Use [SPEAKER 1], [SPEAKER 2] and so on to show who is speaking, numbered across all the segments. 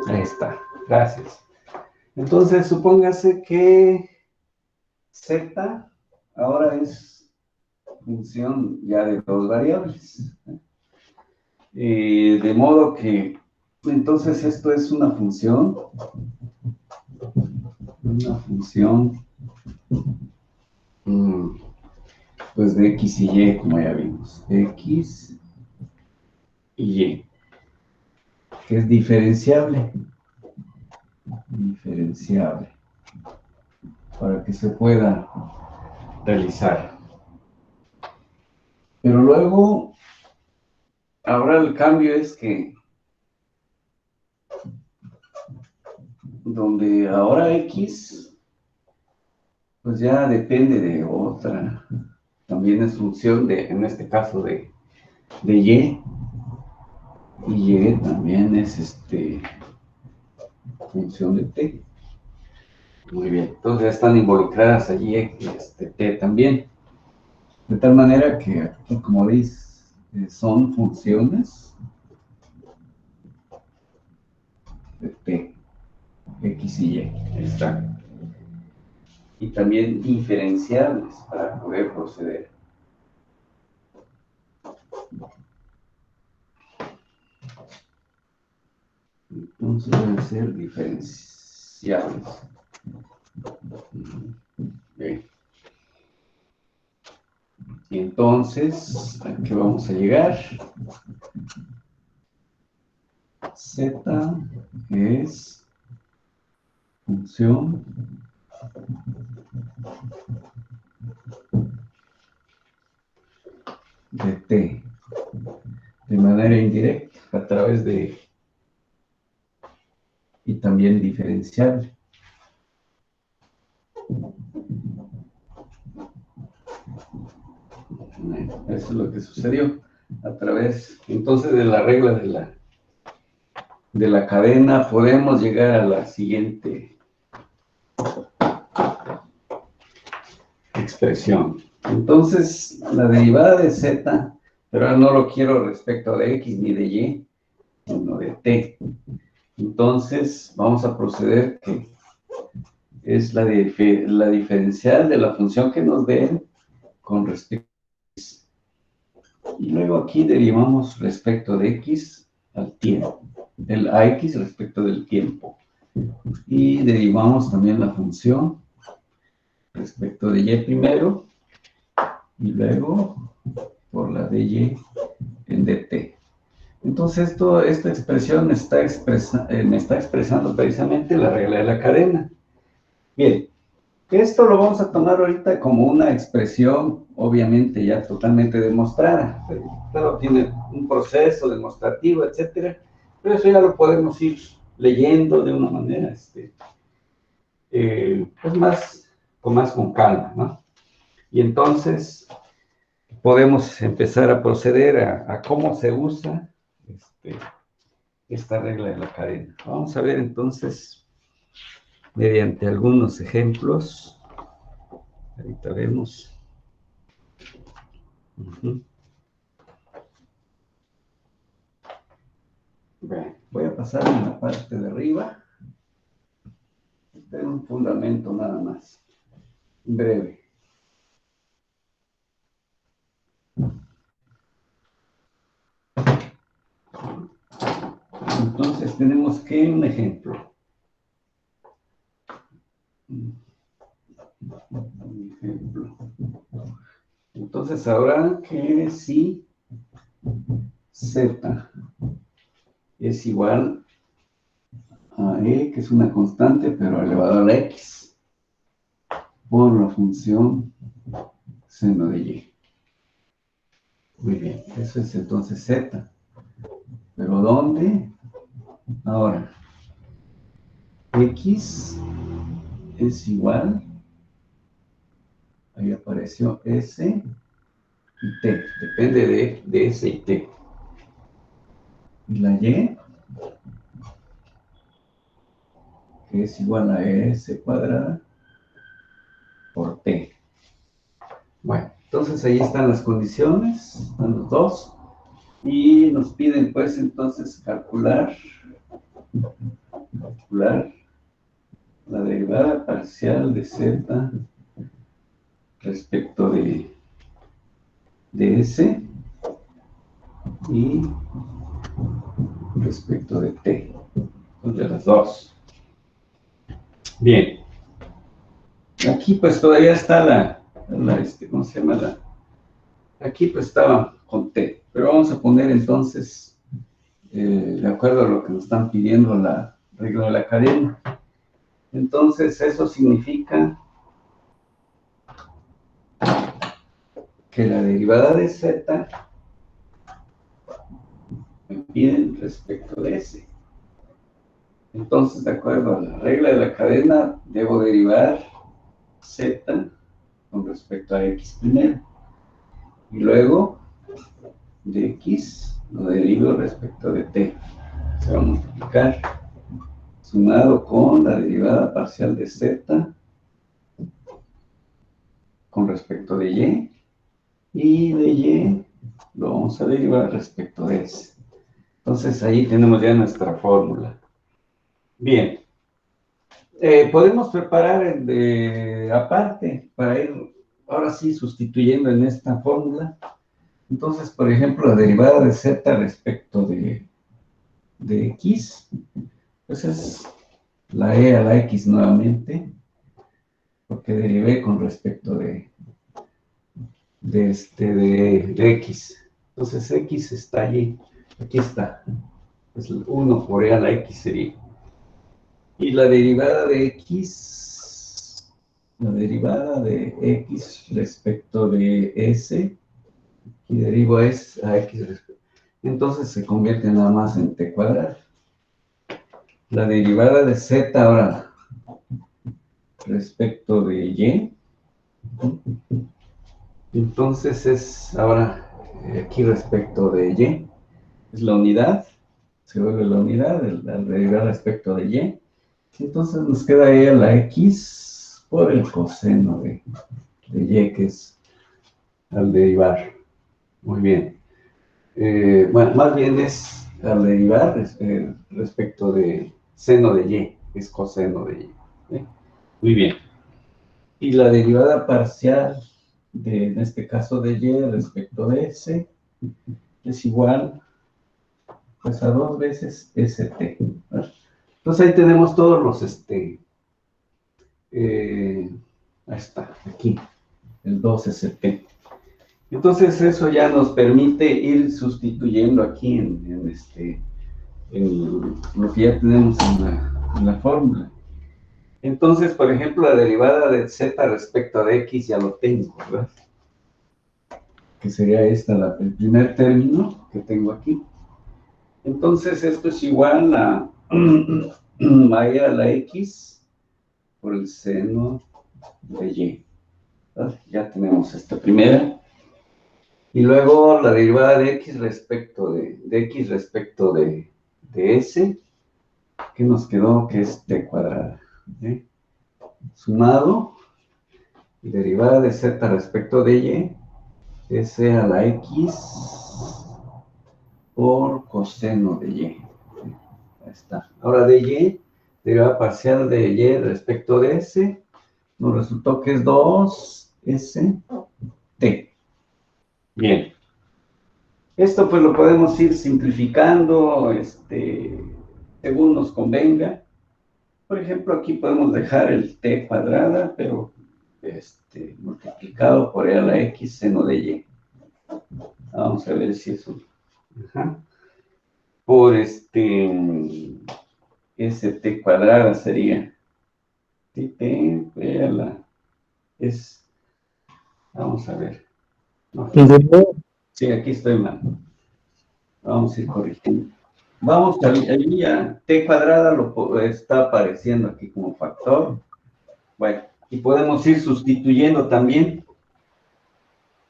[SPEAKER 1] Ahí está, gracias. Entonces, supóngase que Z ahora es función ya de dos variables. De modo que, entonces esto es una función pues de X y Y, como ya vimos. X y Y, que es diferenciable. Para que se pueda realizar. Pero luego, ahora el cambio es que donde ahora X, pues ya depende de otra. También es función de, en este caso, de Y. Y Y también es función de T. Muy bien, entonces ya están involucradas allí T también. De tal manera que aquí, como dice, son funciones de T, X y Y. Ahí está. Y también diferenciables para poder proceder. Entonces deben ser diferenciables. Bien. Y entonces, ¿a qué vamos a llegar? Z es función de T de manera indirecta a través de y también diferenciable. Eso es lo que sucedió a través entonces de la regla de la cadena. Podemos llegar a la siguiente expresión. Entonces, la derivada de Z, pero ahora no lo quiero respecto de X ni de Y, sino de T. Entonces, vamos a proceder que es la diferencial de la función que nos den con respecto a X. Y luego aquí derivamos respecto de X al tiempo, el AX respecto del tiempo. Y derivamos también la función respecto de Y primero y luego por la de Y en dt. Entonces, esta expresión me está expresando precisamente la regla de la cadena. Bien, esto lo vamos a tomar ahorita como una expresión, obviamente ya totalmente demostrada. Claro, tiene un proceso demostrativo, etcétera, pero eso ya lo podemos ir leyendo de una manera, pues más con calma, ¿no? Y entonces podemos empezar a proceder a cómo se usa esta regla de la cadena. Vamos a ver entonces, mediante algunos ejemplos, ahorita vemos. Bien, voy a pasar en la parte de arriba. Este es un fundamento nada más, breve. Entonces tenemos que un ejemplo. Entonces ahora que si Z es igual a E, que es una constante, pero elevado a la X, por la función seno de Y. Muy bien, eso es entonces Z. ¿Pero dónde? Ahora, X es igual, ahí apareció S y T, depende de S y T. Y la Y, que es igual a S cuadrada por T. Bueno, entonces ahí están las condiciones, están los dos, y nos piden pues entonces calcular calcular la derivada parcial de z respecto de S y respecto de t, de las dos. Bien. Aquí pues todavía está ¿cómo se llama? Aquí pues estaba con t, pero vamos a poner entonces, de acuerdo a lo que nos están pidiendo la regla de la cadena. Entonces eso significa que la derivada de z me piden respecto de s. Entonces, de acuerdo a la regla de la cadena, debo derivar z con respecto a x primero. Y luego, de x, lo derivo respecto de t. Se va a multiplicar sumado con la derivada parcial de z con respecto de y. Y de y lo vamos a derivar respecto de s. Entonces, ahí tenemos ya nuestra fórmula. Bien. Podemos preparar aparte para ir ahora sí sustituyendo en esta fórmula. Entonces, por ejemplo, la derivada de z respecto de x, pues es la e a la x nuevamente, porque derivé con respecto de x. Entonces, x está allí, aquí está. Pues 1 por e a la x sería. Y la derivada de x respecto de s, y derivo a x respecto. Entonces se convierte nada más en t cuadrado. La derivada de z ahora respecto de y, entonces es ahora aquí respecto de y, es la unidad, se vuelve la unidad, la derivada respecto de y. Entonces nos queda ahí la x por el coseno de y, que es al derivar. Muy bien. Bueno, más bien es al derivar respecto de seno de y, es coseno de y. Muy bien. Y la derivada parcial en este caso de y respecto de s es igual pues a 2 veces st. Entonces ahí tenemos todos los ahí está, aquí, el 2st. Entonces eso ya nos permite ir sustituyendo aquí en lo que ya tenemos en la fórmula. Entonces, por ejemplo, la derivada de z respecto de x ya lo tengo, ¿verdad? Que sería el primer término que tengo aquí. Entonces, esto es igual a y a la x por el seno de y. ¿Verdad? Ya tenemos esta primera. Y luego la derivada de x respecto de s, que nos quedó que es t cuadrada. ¿Sí? Sumado, y derivada de z respecto de y, s a la x por coseno de y. Ahí está. Ahora de y, derivada parcial de y respecto de s, nos resultó que es 2st. Bien. Esto pues lo podemos ir simplificando según nos convenga. Por ejemplo, aquí podemos dejar el t cuadrada, pero multiplicado por e a la x seno de y. Vamos a ver si eso. Ajá. Por st cuadrada sería t e a la es. Vamos a ver. No, sí, aquí estoy mal. Vamos a ir corrigiendo. Vamos, ahí ya t cuadrada está apareciendo aquí como factor. Bueno, y podemos ir sustituyendo también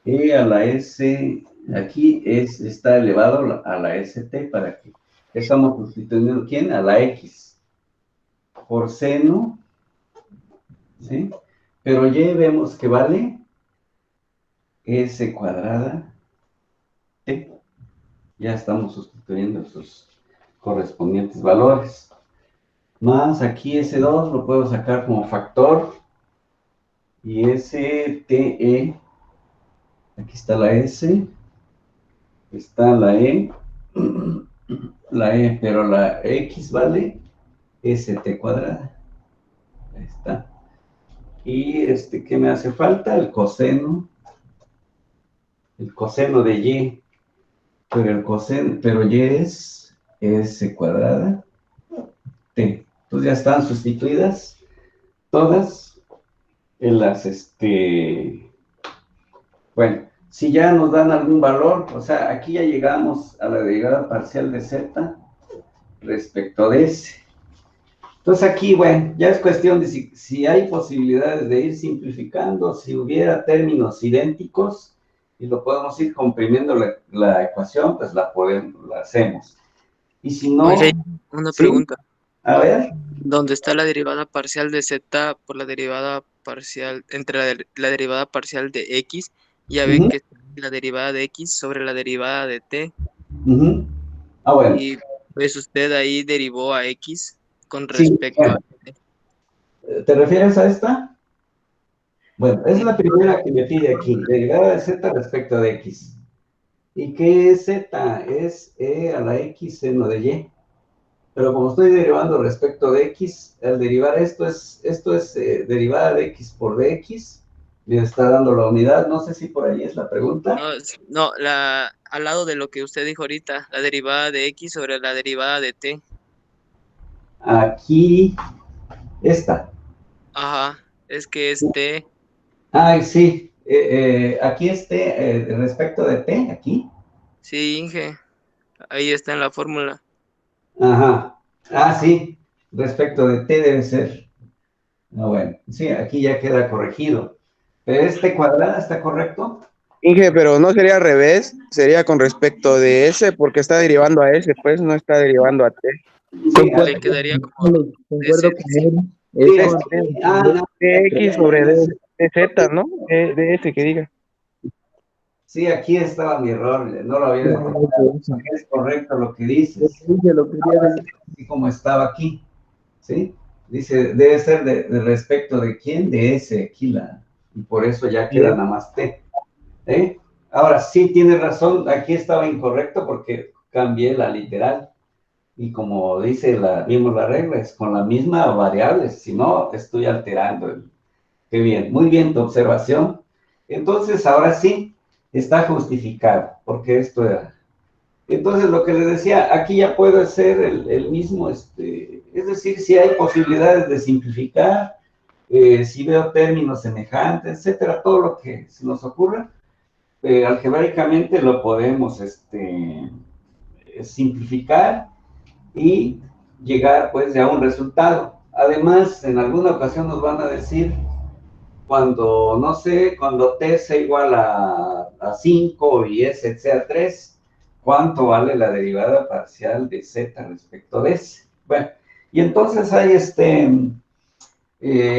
[SPEAKER 1] e a la s, aquí está elevado a la st, ¿para qué? Estamos sustituyendo, ¿quién? A la x, por seno, ¿sí? Pero y vemos que vale s cuadrada t. Ya estamos sustituyendo sus correspondientes valores. más aquí S2 lo puedo sacar como factor, y STE, aquí está la S, está la E, pero la X vale ST cuadrada, ahí está. Y ¿qué me hace falta? El coseno de Y, pero Y es S cuadrada T. Entonces ya están sustituidas todas en las, bueno, si ya nos dan algún valor, o sea, aquí ya llegamos a la derivada parcial de Z respecto de S. Entonces aquí, bueno, ya es cuestión de si hay posibilidades de ir simplificando, si hubiera términos idénticos y lo podemos ir comprimiendo la ecuación, pues la hacemos. Y si
[SPEAKER 2] Oiga,
[SPEAKER 1] no,
[SPEAKER 2] una
[SPEAKER 1] ¿sí?
[SPEAKER 2] pregunta.
[SPEAKER 1] A ver.
[SPEAKER 2] ¿Dónde está la derivada parcial de z por la derivada parcial, entre la derivada parcial de x? Ya ve
[SPEAKER 1] Uh -huh,
[SPEAKER 2] que está la derivada de x sobre la derivada de t.
[SPEAKER 1] uh -huh. Ah, bueno.
[SPEAKER 2] Y pues usted ahí derivó a x con
[SPEAKER 1] Sí,
[SPEAKER 2] respecto a
[SPEAKER 1] bueno.
[SPEAKER 2] t.
[SPEAKER 1] ¿Te refieres a esta? Bueno, es la primera que me pide aquí, derivada de Z respecto de X. ¿Y qué es Z? Es E a la X seno de Y. Pero como estoy derivando respecto de X, al derivar esto es derivada de X por dx, me está dando la unidad, no sé si por ahí es la pregunta.
[SPEAKER 2] No, no, al lado de lo que usted dijo ahorita, la derivada de x sobre la derivada de t.
[SPEAKER 1] Aquí, esta.
[SPEAKER 2] Ajá, es que es t.
[SPEAKER 1] Ay, sí, aquí respecto de T, aquí.
[SPEAKER 2] Sí, Inge, ahí está en la fórmula.
[SPEAKER 1] Ajá. Ah, sí, respecto de T debe ser. Ah, bueno, sí, aquí ya queda corregido. Pero este cuadrado está correcto.
[SPEAKER 3] Inge, pero no sería al revés, sería con respecto de S, porque está derivando a S, pues no está derivando a T.
[SPEAKER 1] Sí,
[SPEAKER 2] Le quedaría como
[SPEAKER 4] Concuerdo
[SPEAKER 2] ese.
[SPEAKER 4] con él.
[SPEAKER 1] sí,
[SPEAKER 4] Es
[SPEAKER 1] es
[SPEAKER 4] con
[SPEAKER 1] que, no,
[SPEAKER 3] De X sobre de Z, ¿no? De S, que diga.
[SPEAKER 1] sí, aquí estaba mi error, no lo había detectado. Es correcto lo que dices.
[SPEAKER 4] Lo quería
[SPEAKER 1] Ahora
[SPEAKER 4] decir.
[SPEAKER 1] sí, así como estaba aquí, ¿sí? Dice, debe ser de respecto de quién, de ese, aquí y por eso ya queda nada más T. ¿Eh? Ahora sí tiene razón, aquí estaba incorrecto porque cambié la literal. Y como dice vimos la regla, es con la misma variable, si no, estoy alterando. Qué bien, muy bien tu observación. Entonces, ahora sí, está justificado, porque esto era. Entonces, lo que les decía, aquí ya puedo hacer el mismo, es decir, si hay posibilidades de simplificar, si veo términos semejantes, etcétera, todo lo que se nos ocurra, algebraicamente lo podemos simplificar y llegar pues ya a un resultado. Además, en alguna ocasión nos van a decir cuando, no sé, cuando t sea igual a 5 y s sea 3, ¿cuánto vale la derivada parcial de z respecto de s? Bueno, y entonces hay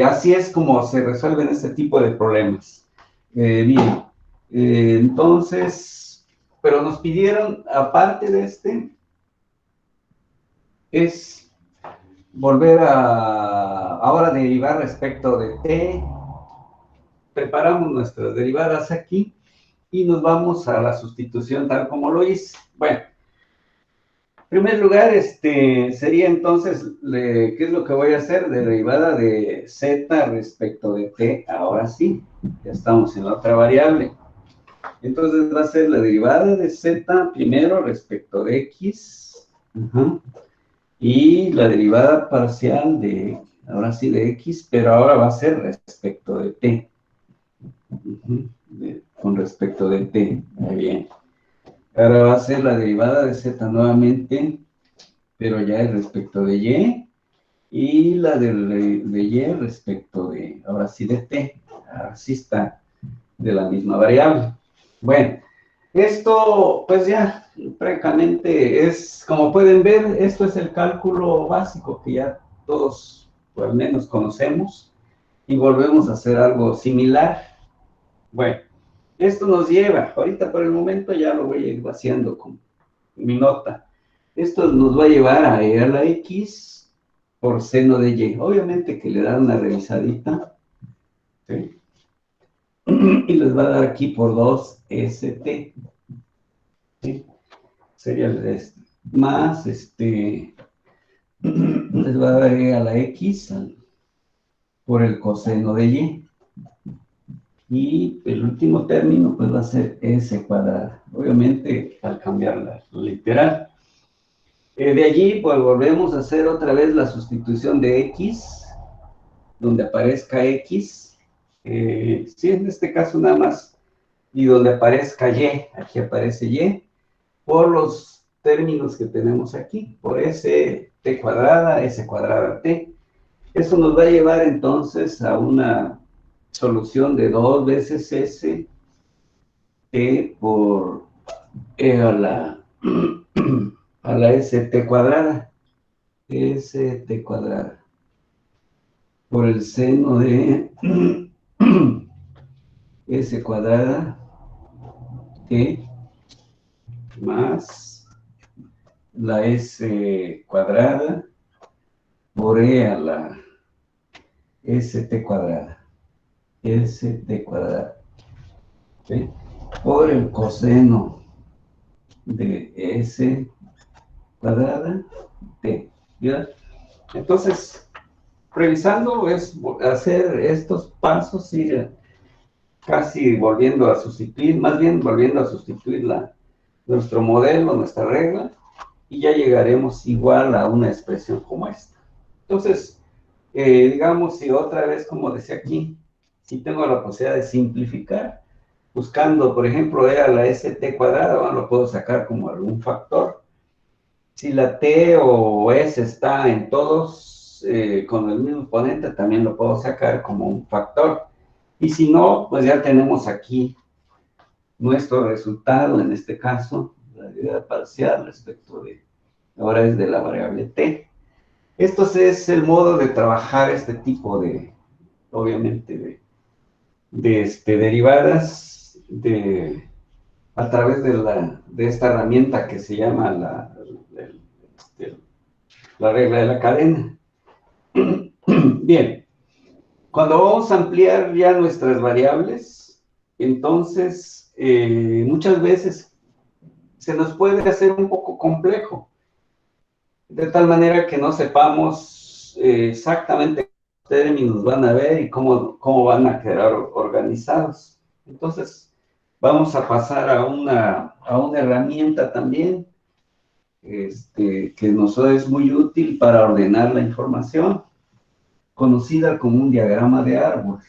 [SPEAKER 1] así es como se resuelven este tipo de problemas. Bien, entonces, pero nos pidieron, aparte de es volver a ahora derivar respecto de t. Preparamos nuestras derivadas aquí y nos vamos a la sustitución tal como lo hice. Bueno, en primer lugar, sería entonces, ¿qué es lo que voy a hacer? De derivada de z respecto de t, ahora sí, ya estamos en la otra variable. Entonces va a ser la derivada de z primero respecto de x, y la derivada parcial de, ahora sí, de x, pero ahora va a ser respecto de t. Con respecto de t, muy bien. Ahora va a ser la derivada de z nuevamente, pero ya es respecto de y la de y respecto de, ahora sí, de t. Así está, de la misma variable. Bueno, esto, pues ya, prácticamente es, como pueden ver, esto es el cálculo básico que ya todos, o al menos conocemos, y volvemos a hacer algo similar. Bueno, esto nos lleva, ahorita por el momento ya lo voy a ir vaciando con mi nota. Esto nos va a llevar a e a la x por seno de y. Obviamente que le dan una revisadita, ¿sí? Y les va a dar aquí por 2st, ¿sí? Sería el resto. Más, les va a dar a la x por el coseno de y. Y el último término, pues va a ser s cuadrada. Obviamente, al cambiar la literal. De allí, pues volvemos a hacer otra vez la sustitución de x, donde aparezca x. Sí, en este caso nada más. Y donde aparezca y, aquí aparece y, por los términos que tenemos aquí, por s cuadrada t. Eso nos va a llevar entonces a una solución de 2 veces s t por a la, a la st cuadrada, por el seno de s cuadrada t más la s cuadrada por a la st cuadrada, ¿sí? Por el coseno de s cuadrada t, ¿ya? Entonces, revisando es hacer estos pasos, ir casi volviendo a sustituir, más bien volviendo a sustituir nuestro modelo, nuestra regla, y ya llegaremos igual a una expresión como esta. Entonces, digamos, si otra vez, como decía aquí, si tengo la posibilidad de simplificar, buscando, por ejemplo, a la st cuadrada, bueno, lo puedo sacar como algún factor. Si la t o s está en todos con el mismo exponente, también lo puedo sacar como un factor. Y si no, pues ya tenemos aquí nuestro resultado, en este caso, la derivada parcial respecto de, ahora es de la variable t. Esto es el modo de trabajar este tipo de, obviamente, de derivadas a través de esta herramienta que se llama la regla de la cadena. Bien, cuando vamos a ampliar ya nuestras variables, entonces muchas veces se nos puede hacer un poco complejo, de tal manera que no sepamos exactamente qué términos van a ver y cómo van a quedar organizados. Entonces, vamos a pasar a una herramienta también que nos es muy útil para ordenar la información, conocida como un diagrama de árbol.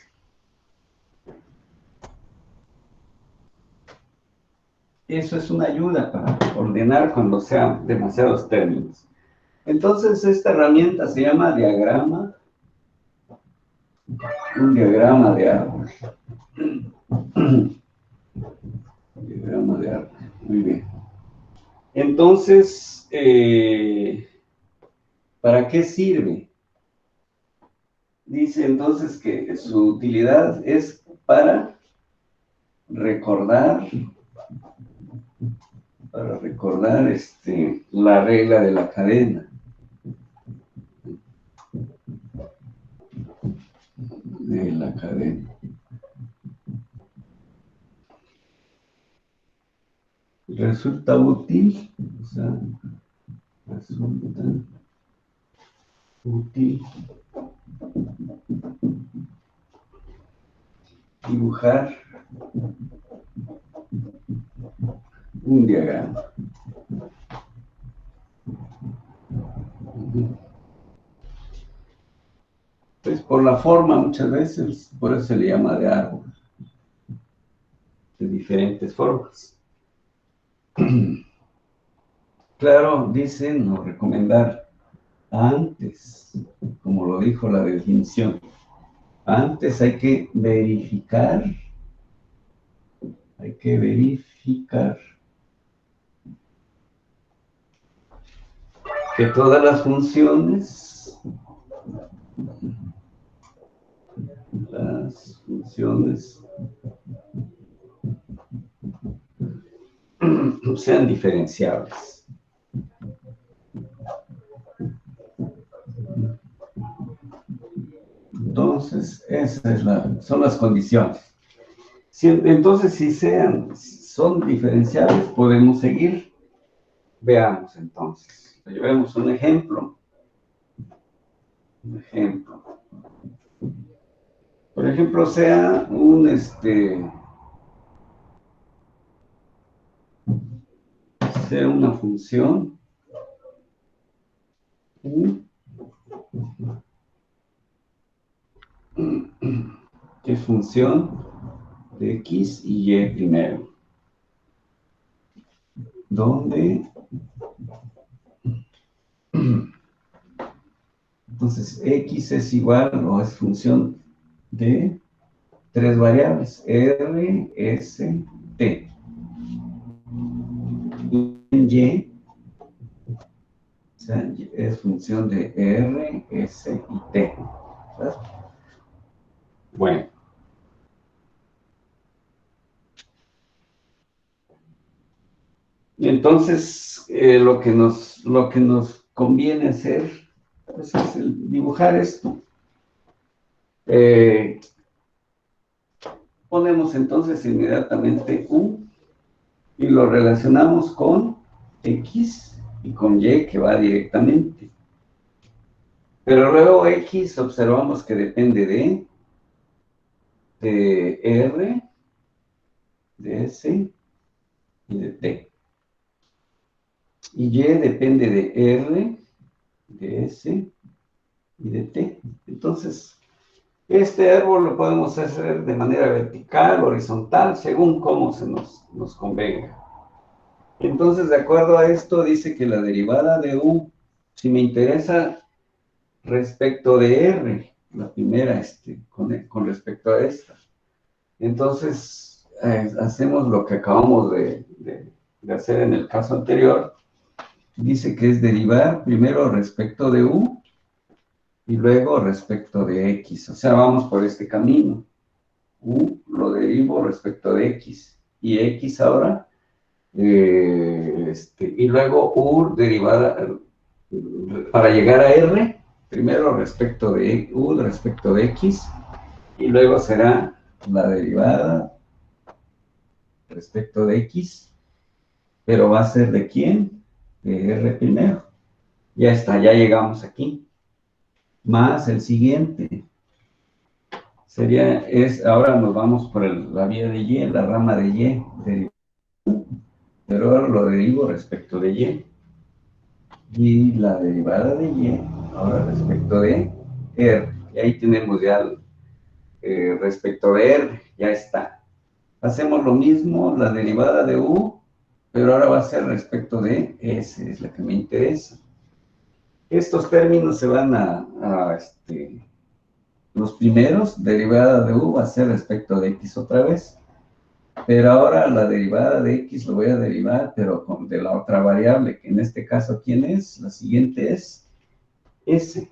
[SPEAKER 1] Eso es una ayuda para ordenar cuando sean demasiados términos. Entonces, esta herramienta se llama un diagrama de árbol. Diagrama de árbol, muy bien. Entonces, ¿para qué sirve? Dice entonces que su utilidad es para recordar la regla de la cadena. De la cadena. Resulta útil, o sea, resulta útil dibujar un diagrama. Pues por la forma muchas veces, por eso se le llama de árbol, de diferentes formas. Claro, dicen o recomendar antes, como lo dijo la definición, antes hay que verificar que todas las funciones sean diferenciables. Entonces, son las condiciones. Entonces, si son diferenciables, podemos seguir. Veamos entonces. Llevemos un ejemplo. Por ejemplo, sea sea una función que es función de X y Y primero, donde entonces X es igual o es función de tres variables, R, S, T. Y, o sea, es función de R, S y T. ¿Verdad? Bueno. Y entonces, lo que nos conviene hacer, pues, es dibujar esto. Ponemos entonces inmediatamente U y lo relacionamos con X y con Y, que va directamente. Pero luego X observamos que depende de R, de S y de T. Y Y depende de R, de S y de T. Entonces, este árbol lo podemos hacer de manera vertical, horizontal, según cómo se nos convenga. Entonces, de acuerdo a esto, dice que la derivada de U, si me interesa respecto de R, la primera, con respecto a esta. Entonces, hacemos lo que acabamos de hacer en el caso anterior. Dice que es derivar primero respecto de U y luego respecto de X. O sea, vamos por este camino. U lo derivo respecto de X. Y X ahora, y luego U derivada, para llegar a R, primero respecto de U respecto de X, y luego será la derivada respecto de X, pero va a ser ¿de quién? De R primero. Ya está, ya llegamos aquí. Más el siguiente. Ahora nos vamos por la vía de Y, la rama de Y, pero ahora lo derivo respecto de Y. Y la derivada de Y, ahora respecto de R. Y ahí tenemos ya respecto de R, ya está. Hacemos lo mismo, la derivada de U, pero ahora va a ser respecto de S, es la que me interesa. Estos términos se van los primeros, derivada de U va a ser respecto de X otra vez, pero ahora la derivada de X lo voy a derivar, pero de la otra variable, que en este caso, ¿quién es? La siguiente es S.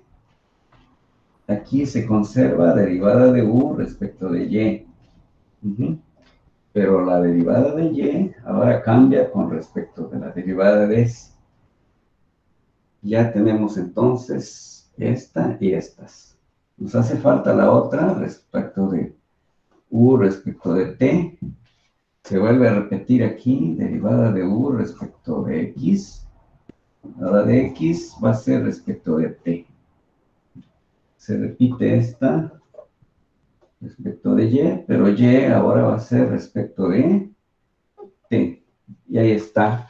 [SPEAKER 1] Aquí se conserva derivada de U respecto de Y. Pero la derivada de Y ahora cambia con respecto de la derivada de S. Ya tenemos entonces esta y estas. Nos hace falta la otra respecto de U respecto de T. Se vuelve a repetir aquí, derivada de U respecto de X. La de X va a ser respecto de T. Se repite esta respecto de Y, pero Y ahora va a ser respecto de T. Y ahí está.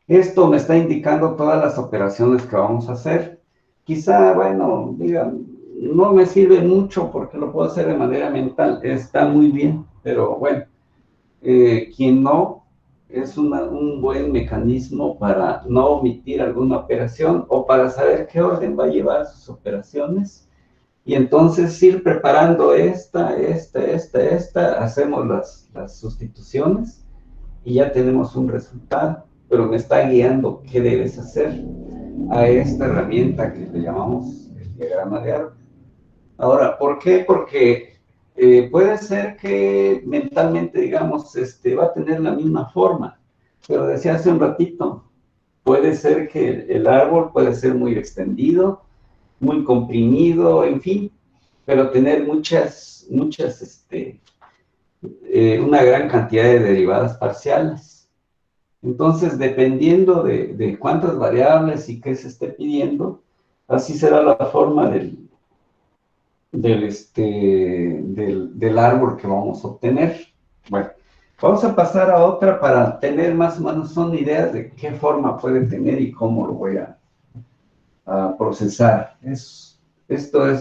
[SPEAKER 1] Esto me está indicando todas las operaciones que vamos a hacer. Quizá, bueno, digan, no me sirve mucho porque lo puedo hacer de manera mental. Está muy bien, pero bueno, quien no, es un buen mecanismo para no omitir alguna operación o para saber qué orden va a llevar sus operaciones. Y entonces ir preparando esta, hacemos las sustituciones y ya tenemos un resultado, pero me está guiando qué debes hacer a esta herramienta que le llamamos el diagrama de árbol. Ahora, ¿por qué? Porque puede ser que mentalmente, digamos, va a tener la misma forma, pero decía hace un ratito, puede ser que el árbol puede ser muy extendido, muy comprimido, en fin. pero tener una gran cantidad de derivadas parciales. Entonces, dependiendo de cuántas variables y qué se esté pidiendo, así será la forma del árbol que vamos a obtener. Bueno, vamos a pasar a otra para tener más o menos una idea de qué forma puede tener y cómo lo voy a procesar.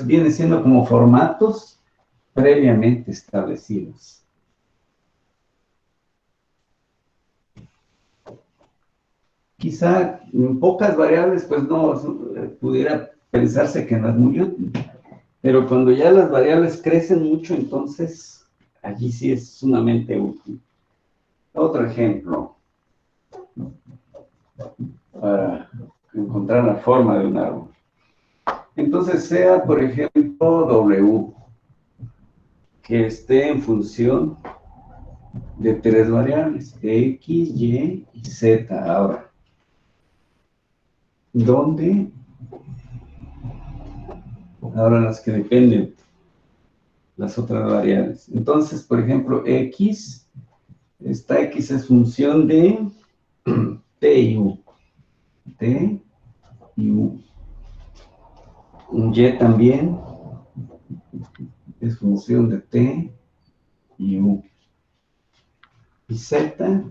[SPEAKER 1] Viene siendo como formatos previamente establecidos. Quizá en pocas variables, pues no pudiera pensarse que no es muy útil, pero cuando ya las variables crecen mucho, entonces allí sí es sumamente útil. Otro ejemplo, para encontrar la forma de un árbol. Entonces sea, por ejemplo, W, que esté en función de tres variables, X, Y y Z. Ahora, ¿dónde? Ahora las que dependen, las otras variables. Entonces, por ejemplo, X, esta X es función de T y U. T y U. Un Y también es función de T y U. Y Z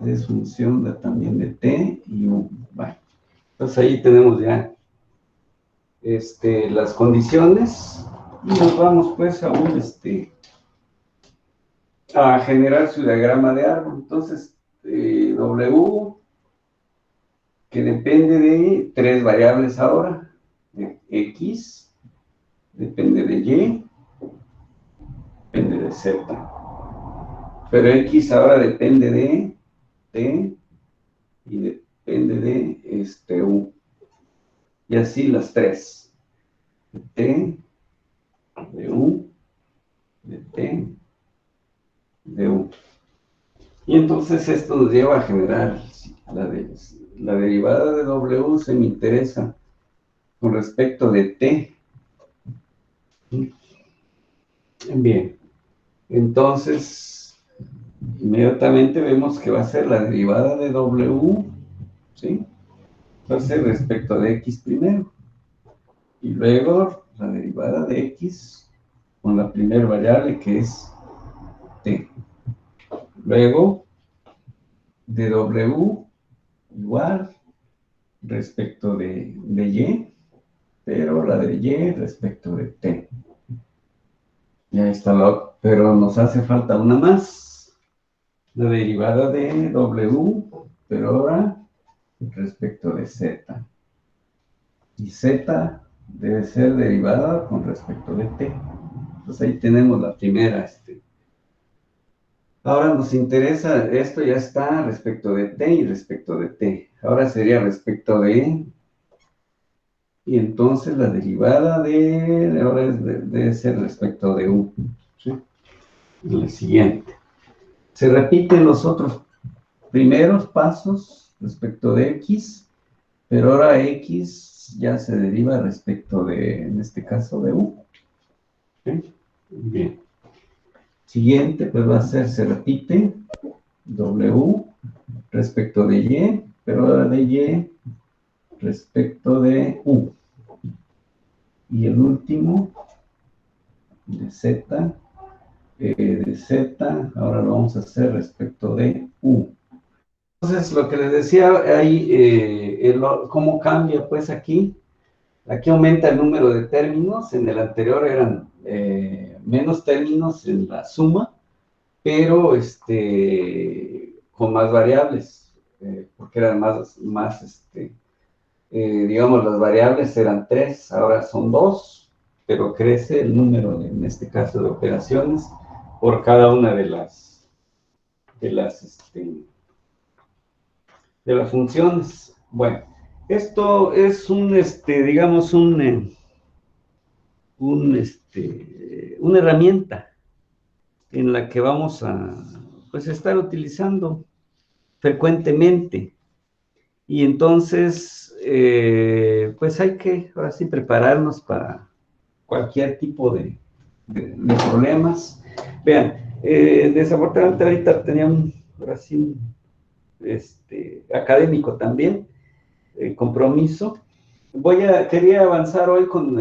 [SPEAKER 1] es función también de T y U. Bueno, entonces ahí tenemos ya las condiciones y nos vamos pues a generar su diagrama de árbol. Entonces, W, que depende de tres variables ahora, de X, depende de Y, depende de Z. Pero X ahora depende de T y depende de U. Y así las tres. De T, de U, de T, de U. Y entonces esto nos lleva a generar la derivada de W, se me interesa con respecto de T. Bien, entonces inmediatamente vemos que va a ser la derivada de W, ¿sí? Va a ser respecto de X primero. Y luego la derivada de X con la primera variable que es T. Luego de W igual respecto de Y, pero la de Y respecto de T. Ya está pero nos hace falta una más. La derivada de W, pero ahora respecto de Z. Y Z debe ser derivada con respecto de T. Entonces ahí tenemos la primera. Ahora nos interesa, esto ya está respecto de T y respecto de T. Ahora sería respecto de y entonces la derivada ahora debe ser respecto de U. ¿Sí? El siguiente. Se repiten los otros primeros pasos respecto de X, pero ahora X ya se deriva respecto en este caso, de U. ¿Sí? Bien. Siguiente, pues va a ser, se repite, W respecto de Y, pero ahora de Y respecto de U. Y el último, de Z, ahora lo vamos a hacer respecto de U. Entonces, lo que les decía ahí, cómo cambia pues aquí aumenta el número de términos, en el anterior eran menos términos en la suma, pero con más variables, porque eran digamos, las variables eran 3, ahora son 2, pero crece el número, en este caso, de operaciones por cada una de las funciones. Bueno, esto es digamos, una herramienta en la que vamos a pues, estar utilizando frecuentemente. Y entonces, pues hay que ahora sí prepararnos para cualquier tipo de problemas. Vean, desafortunadamente ahorita tenía un académico también, compromiso. Quería avanzar hoy con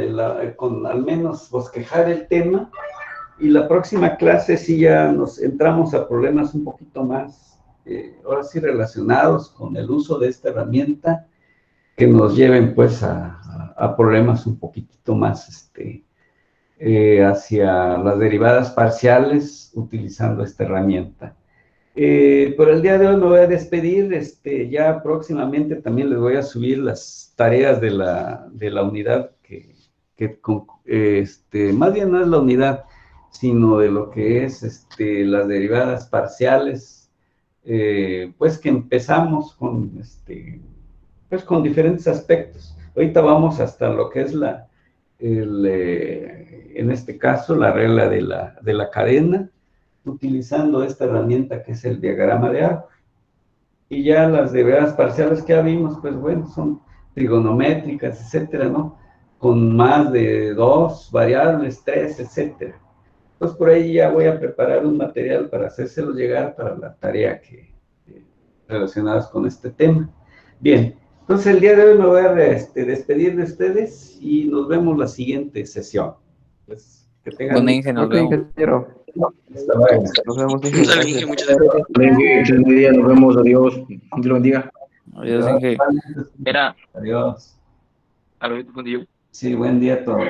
[SPEAKER 1] al menos bosquejar el tema, y la próxima clase sí ya nos entramos a problemas un poquito más, ahora sí relacionados con el uso de esta herramienta, que nos lleven pues a problemas un poquitito más hacia las derivadas parciales utilizando esta herramienta. Por el día de hoy me voy a despedir, ya próximamente también les voy a subir las tareas de la unidad más bien no es la unidad, sino de lo que es las derivadas parciales, pues que empezamos pues con diferentes aspectos. Ahorita vamos hasta lo que es en este caso, la regla de la cadena, utilizando esta herramienta que es el diagrama de Arc. Y ya las derivadas parciales que ya vimos, pues bueno, son trigonométricas, etcétera, ¿no? Con más de 2 variables, 3, etcétera. Entonces por ahí ya voy a preparar un material para hacérselo llegar para la tarea relacionadas con este tema. Bien, entonces el día de hoy me voy a despedir de ustedes y nos vemos la siguiente sesión. Pues que tengan
[SPEAKER 4] Bueno, Inge, nos vemos.
[SPEAKER 3] ingeniero.
[SPEAKER 1] Hasta luego.
[SPEAKER 3] Nos vemos,
[SPEAKER 2] Dale, Inge, muchas gracias.
[SPEAKER 5] Excelente día, nos vemos, adiós, Dios lo bendiga.
[SPEAKER 4] Adiós, Inge.
[SPEAKER 2] Era,
[SPEAKER 1] Adiós.
[SPEAKER 2] a ver, buen día.
[SPEAKER 1] Sí, buen día a todos.